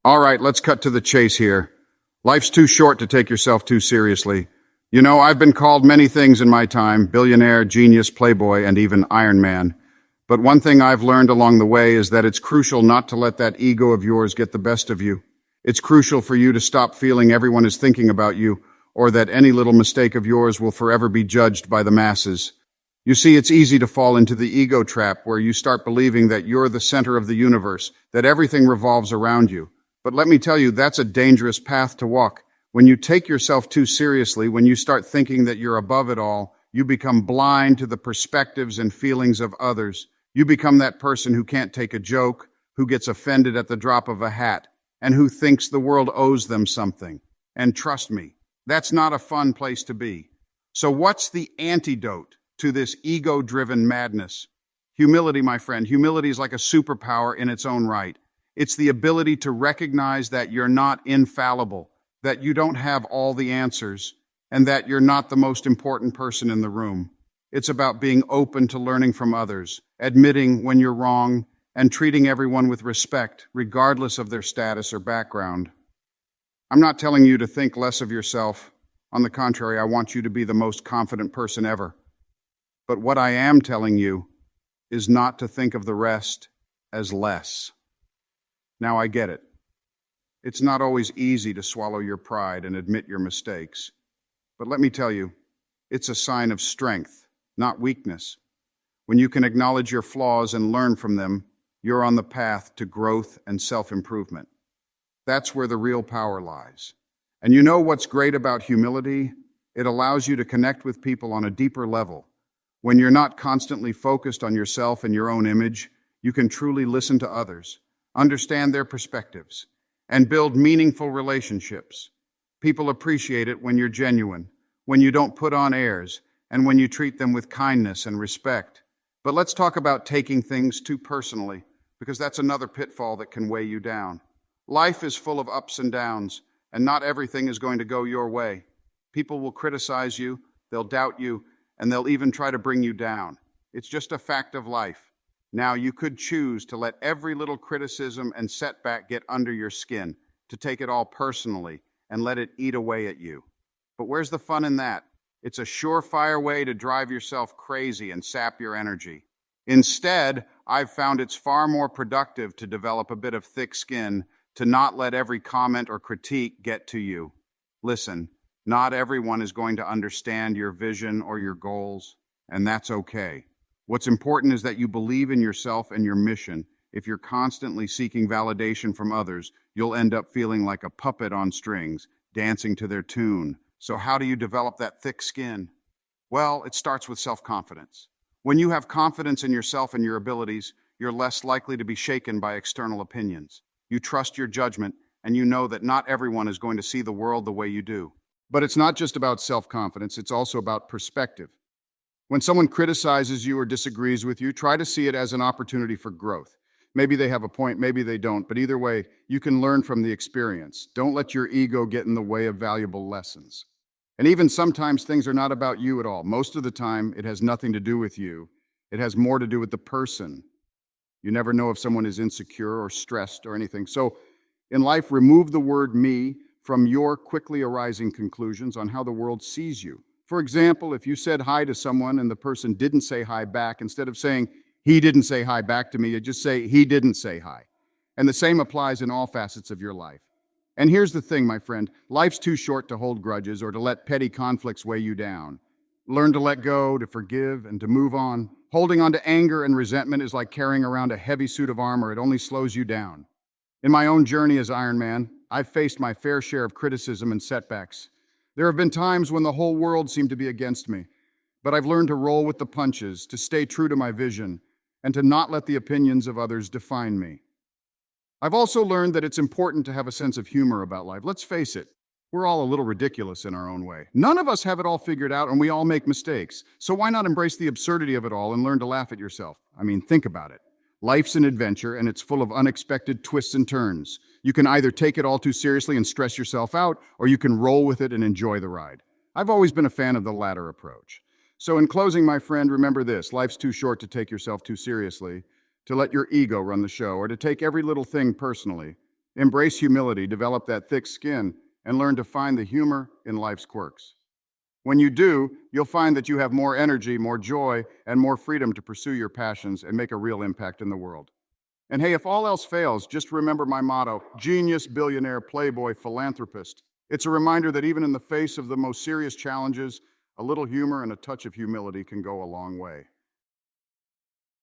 All right, let's cut to the chase here. Life's too short to take yourself too seriously. You know, I've been called many things in my time: billionaire, genius, playboy, and even Iron Man. But one thing I've learned along the way is that it's crucial not to let that ego of yours get the best of you. It's crucial for you to stop feeling everyone is thinking about you, or that any little mistake of yours will forever be judged by the masses. You see, it's easy to fall into the ego trap where you start believing that you're the center of the universe, that everything revolves around you. But let me tell you, that's a dangerous path to walk. When you take yourself too seriously, when you start thinking that you're above it all, you become blind to the perspectives and feelings of others. You become that person who can't take a joke, who gets offended at the drop of a hat, and who thinks the world owes them something. And trust me, that's not a fun place to be. So what's the antidote to this ego-driven madness? Humility, my friend. Humility is like a superpower in its own right. It's the ability to recognize that you're not infallible, that you don't have all the answers, and that you're not the most important person in the room. It's about being open to learning from others, admitting when you're wrong, and treating everyone with respect, regardless of their status or background. I'm not telling you to think less of yourself. On the contrary, I want you to be the most confident person ever. But what I am telling you is not to think of the rest as less. Now, I get it. It's not always easy to swallow your pride and admit your mistakes. But let me tell you, it's a sign of strength, not weakness. When you can acknowledge your flaws and learn from them, you're on the path to growth and self-improvement. That's where the real power lies. And you know what's great about humility? It allows you to connect with people on a deeper level. When you're not constantly focused on yourself and your own image, you can truly listen to others, understand their perspectives, and build meaningful relationships. People appreciate it when you're genuine, when you don't put on airs, and when you treat them with kindness and respect. But let's talk about taking things too personally, because that's another pitfall that can weigh you down. Life is full of ups and downs, and not everything is going to go your way. People will criticize you, they'll doubt you, and they'll even try to bring you down. It's just a fact of life. Now, you could choose to let every little criticism and setback get under your skin, to take it all personally and let it eat away at you. But where's the fun in that? It's a surefire way to drive yourself crazy and sap your energy. Instead, I've found it's far more productive to develop a bit of thick skin, to not let every comment or critique get to you. Listen, not everyone is going to understand your vision or your goals, and that's okay. What's important is that you believe in yourself and your mission. If you're constantly seeking validation from others, you'll end up feeling like a puppet on strings, dancing to their tune. So how do you develop that thick skin? Well, it starts with self-confidence. When you have confidence in yourself and your abilities, you're less likely to be shaken by external opinions. You trust your judgment, and you know that not everyone is going to see the world the way you do. But it's not just about self-confidence, it's also about perspective. When someone criticizes you or disagrees with you, try to see it as an opportunity for growth. Maybe they have a point, maybe they don't, but either way, you can learn from the experience. Don't let your ego get in the way of valuable lessons. And even sometimes things are not about you at all. Most of the time, it has nothing to do with you. It has more to do with the person. You never know if someone is insecure or stressed or anything. So in life, remove the word me from your quickly arising conclusions on how the world sees you. For example, if you said hi to someone and the person didn't say hi back, instead of saying, he didn't say hi back to me, you just say, he didn't say hi. And the same applies in all facets of your life. And here's the thing, my friend, life's too short to hold grudges or to let petty conflicts weigh you down. Learn to let go, to forgive, and to move on. Holding on to anger and resentment is like carrying around a heavy suit of armor. It only slows you down. In my own journey as Iron Man, I've faced my fair share of criticism and setbacks. There have been times when the whole world seemed to be against me, but I've learned to roll with the punches, to stay true to my vision, and to not let the opinions of others define me. I've also learned that it's important to have a sense of humor about life. Let's face it, we're all a little ridiculous in our own way. None of us have it all figured out, and we all make mistakes. So why not embrace the absurdity of it all and learn to laugh at yourself? I mean, think about it. Life's an adventure, and it's full of unexpected twists and turns. You can either take it all too seriously and stress yourself out, or you can roll with it and enjoy the ride. I've always been a fan of the latter approach. So in closing, my friend, remember this: life's too short to take yourself too seriously, to let your ego run the show, or to take every little thing personally. Embrace humility, develop that thick skin, and learn to find the humor in life's quirks. When you do, you'll find that you have more energy, more joy, and more freedom to pursue your passions and make a real impact in the world. And hey, if all else fails, just remember my motto: genius, billionaire, playboy, philanthropist. It's a reminder that even in the face of the most serious challenges, a little humor and a touch of humility can go a long way.